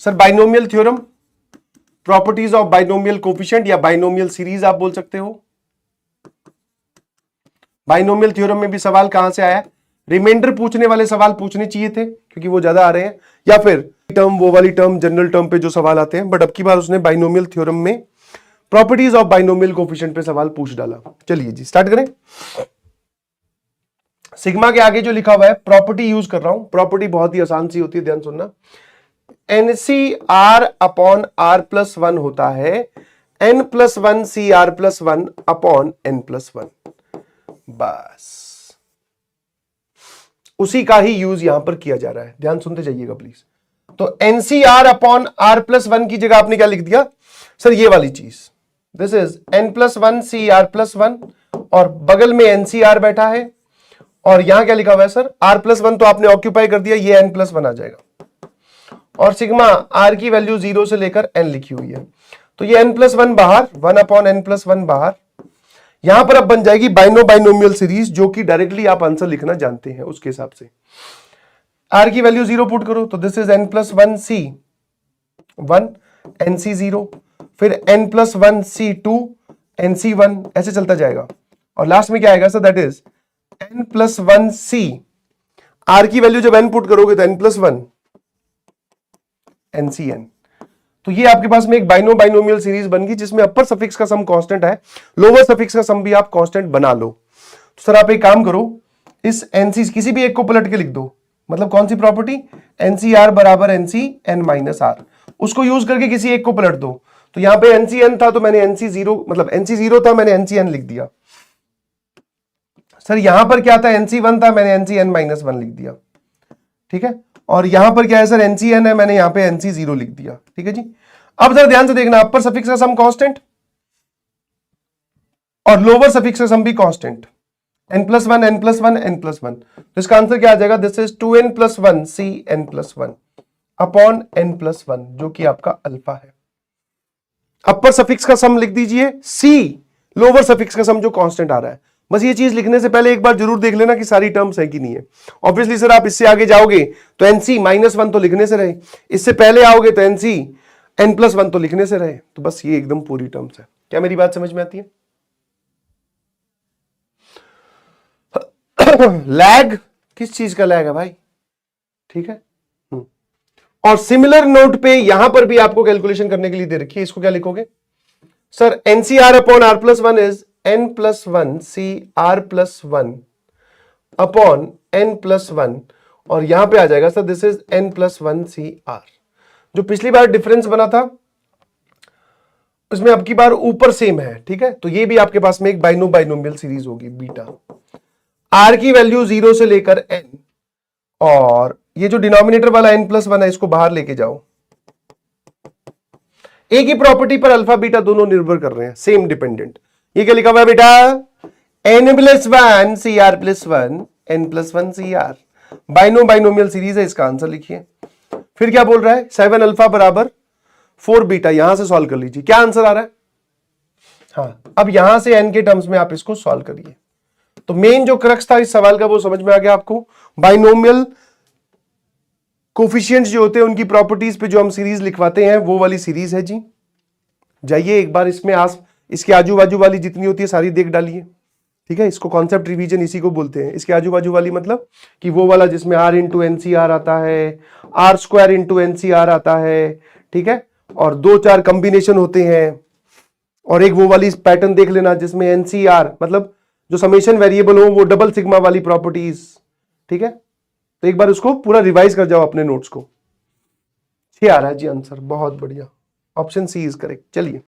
Sir binomial theorem, properties of binomial coefficient या binomial series आप बोल सकते हो। बाइनोमियल थ्योरम में भी सवाल कहां से आया, रिमाइंडर पूछने वाले सवाल पूछने चाहिए थे क्योंकि वो ज्यादा आ रहे हैं, या फिर टर्म वो वाली टर्म जनरल टर्म पे जो सवाल आते हैं, बट अब की बार उसने बाइनोमियल थ्योरम में प्रॉपर्टीज ऑफ बाइनोमियल कोफिशिएंट पे सवाल पूछ डाला। चलिए जी स्टार्ट करें। सिग्मा के आगे जो लिखा हुआ है प्रॉपर्टी यूज कर रहा हूं, प्रॉपर्टी बहुत ही आसान सी होती है, ध्यान सुनना। NCR अपॉन R प्लस 1 होता है N+1 CR plus 1 upon N+1। बस उसी का ही यूज यहां पर किया जा रहा है, ध्यान सुनते जाइएगा प्लीज। तो NCR अपॉन R प्लस 1 की जगह आपने क्या लिख दिया सर, ये वाली चीज, this is N+1 CR plus 1 और बगल में NCR बैठा है और यहां क्या लिखा हुआ है सर, R+1 तो आपने ऑक्यूपाई कर दिया, ये N+1 आ जाएगा और सिग्मा R की वैल्यू 0 से लेकर N लिखी हुई है, तो ये N+1 बाहर, 1 अपॉन N+1 बाहर। यहां पर अब बन जाएगी बाइनोमियल सीरीज, जो कि डायरेक्टली आप आंसर लिखना जानते हैं उसके हिसाब से। R की वैल्यू 0 पुट करो तो this is N+1 C 1 NC 0, फिर N+1 C2 NC 1, ऐसे चलता जाएगा और लास्ट में क्या आएगा sir, that is N+1 C। R की वैल्यू जब N पुट करोगे तो N+1 NCN। तो ये आपके पास में एक बाइनोमियल सीरीज बन गई जिसमें अपर सफिक्स का सम कांस्टेंट है, लोअर सफिक्स का सम भी आप कांस्टेंट बना लो। तो सर आप एक काम करो, इस NC किसी भी एक को पलट के लिख दो, मतलब कौन सी प्रॉपर्टी, NCR बराबर NCN माइनस R, उसको यूज करके किसी एक को पलट दो। तो यहां पे NCN था तो मैंने NC0, मतलब NC0 था मैंने NCN लिख दिया। सर यहां पर क्या था, NC1 था मैंने NCN माइनस 1 लिख दिया, ठीक है। और यहां पर क्या है सर, NCN है, मैंने यहां पे NC0 लिख दिया, ठीक है जी। अब जरा ध्यान से देखना, अपर सफिक्स का सम कांस्टेंट और लोअर सफिक्स का सम भी कांस्टेंट, N+1 N+1 N+1, तो इसका आंसर क्या आ जाएगा, this is 2N+1 C N+1 upon N+1, जो कि आपका अल्फा है। अपर सफिक्स का सम लिख दीजिए C, लोअर सफिक्स का सम जो कांस्टेंट आ रहा है। बस ये चीज लिखने से पहले एक बार जरूर देख लेना कि सारी टर्म्स है कि नहीं है। ऑब्वियसली सर आप इससे आगे जाओगे तो NC-1 तो लिखने से रहे, इससे पहले आओगे तो NC N+1 तो लिखने से रहे, तो बस ये एकदम पूरी टर्म्स है। क्या मेरी बात समझ में आती है? लैग, किस चीज का लैग है भाई, ठीक है। और सिमिलर नोट पे यहां पर भी आपको कैलकुलेशन करने के लिए दे रखी है, इसको क्या लिखोगे sir, NCR upon R+1 is N+1 CR+1 upon N+1 और यहां पे आ जाएगा sir, this is N+1 CR। जो पिछली बार डिफरेंस बना था उसमें अब की बार ऊपर सेम है, ठीक है। तो ये भी आपके पास में एक बाइनोमियल सीरीज होगी बीटा। R की वैल्यू 0 से लेकर N, और ये जो डिनोमिनेटर वाला N+1 है इसको बाहर लेके जाओ। एक ही प्रॉपर्टी पर अल्फा बीटा दोनों निर्भर कर रहे हैं, सेम डिपेंडेंट। ये क्या लिखा हुआ है बेटा, N+1 CR+1 N+1 CR, binomial series है, इसका आंसर लिखिए। फिर क्या बोल रहा है, 7 अल्फा बराबर 4 बीटा, यहां से सॉल्व कर लीजिए, क्या आंसर आ रहा है। हाँ, अब यहां से n के टर्म्स में आप इसको सॉल्व करिए। तो मेन जो क्रक्स था इस सवाल का वो समझ में आ गया आपको। बाइनोमियल कोफिशिएंट्स जो होते हैं उनकी प्रॉपर्टीज पे जो हम सीरीज लिखवाते हैं वो वाली सीरीज है जी। जाइए एक बार इसमें इसके आजू बाजू वाली जितनी होती है सारी देख डालिए, ठीक है। इसको कॉन्सेप्ट रिवीजन इसी को बोलते हैं। इसके आजू बाजू वाली मतलब कि वो वाला जिसमें R इंटू NCR आता है, R² इंटू NCR आता है, ठीक है, और 2-4 कॉम्बिनेशन होते हैं। और एक वो वाली पैटर्न देख लेना जिसमें NCR मतलब जो समेशन वेरिएबल हो वो डबल सिग्मा वाली प्रॉपर्टीज, ठीक है। तो एक बार उसको पूरा रिवाइज कर जाओ अपने नोट्स को। 6 आ रहा है जी आंसर, बहुत बढ़िया, ऑप्शन सी इज करेक्ट। चलिए